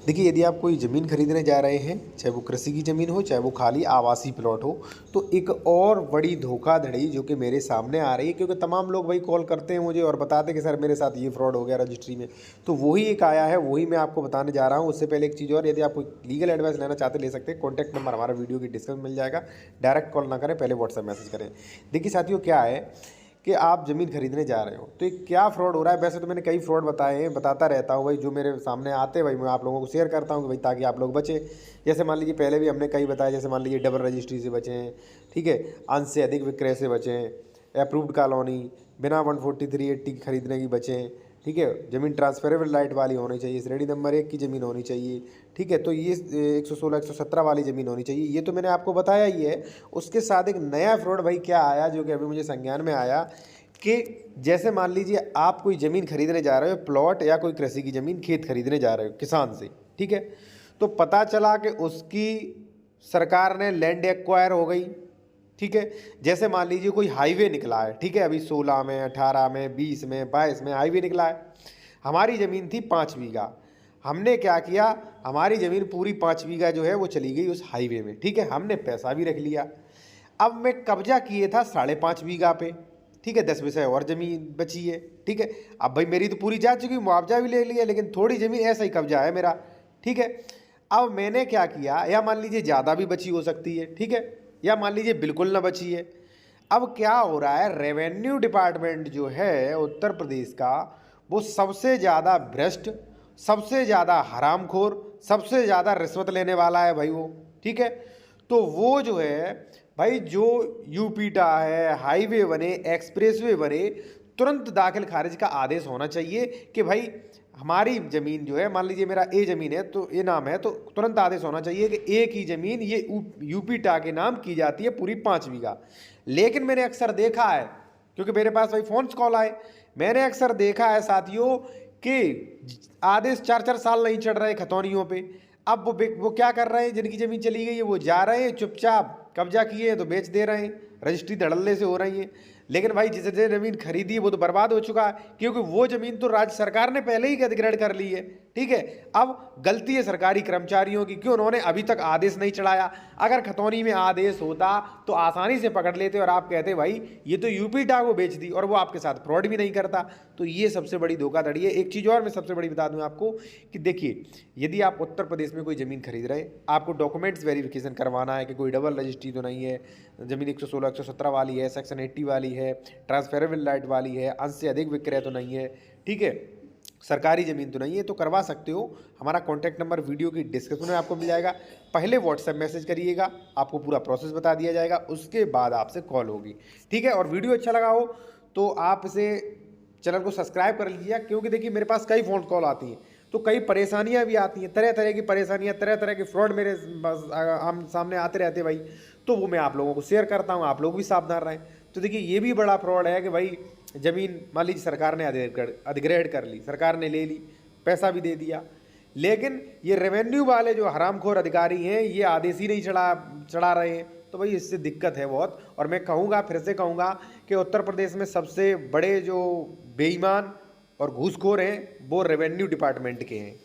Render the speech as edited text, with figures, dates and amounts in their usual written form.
देखिए, यदि आप कोई ज़मीन खरीदने जा रहे हैं, चाहे वो कृषि की ज़मीन हो, चाहे वो खाली आवासीय प्लॉट हो, तो एक और बड़ी धोखाधड़ी जो कि मेरे सामने आ रही है, क्योंकि तमाम लोग वही कॉल करते हैं मुझे और बताते हैं कि सर मेरे साथ ये फ्रॉड हो गया रजिस्ट्री में। तो वही एक आया है, वही मैं आपको बताने जा रहा हूँ। उससे पहले एक चीज़ और, यदि आप कोई लीगल एडवाइस लेना चाहते हैं, ले सकते हैं। कॉन्टैक्ट नंबर हमारा वीडियो की डिस्क्रिप्शन में मिल जाएगा। डायरेक्ट कॉल ना करें, पहले व्हाट्सएप मैसेज करें। देखिए साथियों, क्या है कि आप ज़मीन खरीदने जा रहे हो, तो ये क्या फ्रॉड हो रहा है। वैसे तो मैंने कई फ्रॉड बताए हैं, बताता रहता हूँ भाई, जो मेरे सामने आते हैं भाई मैं आप लोगों को शेयर करता हूँ कि भाई ताकि आप लोग बचें। जैसे मान लीजिए पहले भी हमने कई बताए, जैसे मान लीजिए डबल रजिस्ट्री से बचें, ठीक है, अंश से अधिक विक्रय से बचें, अप्रूव्ड कॉलोनी, बिना 14380 की खरीदने की बचें, ठीक है, ज़मीन ट्रांसफरेबल राइट वाली होनी चाहिए, श्रेणी नंबर 1 की ज़मीन होनी चाहिए, ठीक है, तो ये 116 117 वाली ज़मीन होनी चाहिए। ये तो मैंने आपको बताया ही है। उसके साथ एक नया फ्रॉड भाई क्या आया, जो कि अभी मुझे संज्ञान में आया, कि जैसे मान लीजिए आप कोई ज़मीन खरीदने जा रहे हो, प्लॉट या कोई कृषि की ज़मीन, खेत खरीदने जा रहे हो किसान से, ठीक है, तो पता चला कि उसकी सरकार ने लैंड एक्वायर हो गई, ठीक है। जैसे मान लीजिए कोई हाईवे निकला है, ठीक है, अभी 16 में, 18 में, 20 में, 22 में हाईवे निकला है। हमारी ज़मीन थी 5 बीघा। हमने क्या किया, हमारी ज़मीन पूरी 5 बीघा जो है वो चली गई उस हाईवे में, ठीक है, हमने पैसा भी रख लिया। अब मैं कब्जा किए था 5.5 बीघा पे, ठीक है, 10 विषय और ज़मीन बची है, ठीक है। अब भाई मेरी तो पूरी जा चुकी, मुआवजा भी ले लिया, लेकिन थोड़ी ज़मीन ऐसा ही कब्जा है मेरा, ठीक है। अब मैंने क्या किया, या मान लीजिए ज़्यादा भी बची हो सकती है, ठीक है, या मान लीजिए बिल्कुल ना बची है। अब क्या हो रहा है, रेवेन्यू डिपार्टमेंट जो है उत्तर प्रदेश का, वो सबसे ज़्यादा भ्रष्ट, सबसे ज़्यादा हरामखोर, सबसे ज़्यादा रिश्वत लेने वाला है भाई वो, ठीक है। तो वो जो है भाई, जो यूपीटा है, हाईवे बने, एक्सप्रेसवे बने, तुरंत दाखिल खारिज का आदेश होना चाहिए कि भाई हमारी ज़मीन जो है, मान लीजिए मेरा ए ज़मीन है, तो ए नाम है, तो तुरंत आदेश होना चाहिए कि ए की ज़मीन ये यूपीटा के नाम की जाती है पूरी 5 बीघा। लेकिन मैंने अक्सर देखा है, क्योंकि मेरे पास भाई फ़ोन कॉल आए, मैंने अक्सर देखा है साथियों कि आदेश 4-4 साल नहीं चढ़ रहे खतौनियों पे। अब वो क्या कर रहे हैं, जिनकी ज़मीन चली गई है वो जा रहे हैं चुपचाप, कब्जा किए हैं तो बेच दे रहे हैं, रजिस्ट्री धड़ल्ले से हो रही है। लेकिन भाई जिसने ज़मीन खरीदी है वो तो बर्बाद हो चुका है, क्योंकि वो ज़मीन तो राज्य सरकार ने पहले ही अधिग्रहण कर ली है, ठीक है। अब गलती है सरकारी कर्मचारियों की, क्यों उन्होंने अभी तक आदेश नहीं चढ़ाया। अगर खतौनी में आदेश होता तो आसानी से पकड़ लेते और आप कहते भाई ये तो यूपीटा को बेच दी, और वो आपके साथ फ्रॉड भी नहीं करता। तो ये सबसे बड़ी धोखाधड़ी है। एक चीज़ और मैं सबसे बड़ी बता दूं आपको कि देखिए, यदि आप उत्तर प्रदेश में कोई ज़मीन खरीद रहे हैं, आपको डॉक्यूमेंट्स वेरिफिकेशन करवाना है कि कोई डबल रजिस्ट्री तो नहीं है, ज़मीन 116 117 वाली है, सेक्शन 80 वाली है, ट्रांसफरेबल राइट वाली है, अंश से अधिक विक्रय तो नहीं है, ठीक है, सरकारी ज़मीन तो नहीं है, तो करवा सकते हो। हमारा कॉन्टैक्ट नंबर वीडियो की डिस्क्रिप्शन में आपको मिल जाएगा। पहले व्हाट्सएप मैसेज करिएगा, आपको पूरा प्रोसेस बता दिया जाएगा, उसके बाद आपसे कॉल होगी, ठीक है। और वीडियो अच्छा लगा हो तो आप इसे चैनल को सब्सक्राइब कर लीजिए, क्योंकि देखिए मेरे पास कई फ़ोन कॉल आती हैं, तो कई परेशानियां भी आती हैं, तरह तरह की परेशानियां, तरह तरह के फ्रॉड मेरे आम सामने आते रहते हैं भाई। तो वो मैं आप लोगों को शेयर करता हूँ, आप लोग भी सावधान रहें। तो देखिए ये भी बड़ा फ्रॉड है कि भाई ज़मीन मान लीजिए सरकार ने अधिग्रहण कर ली, सरकार ने ले ली, पैसा भी दे दिया, लेकिन ये रेवेन्यू वाले जो हरामखोर अधिकारी हैं ये आदेश ही नहीं चढ़ा रहे हैं। तो भाई इससे दिक्कत है बहुत। और मैं कहूँगा, फिर से कहूँगा कि उत्तर प्रदेश में सबसे बड़े जो बेईमान और घूसखोर हैं वो रेवेन्यू डिपार्टमेंट के हैं।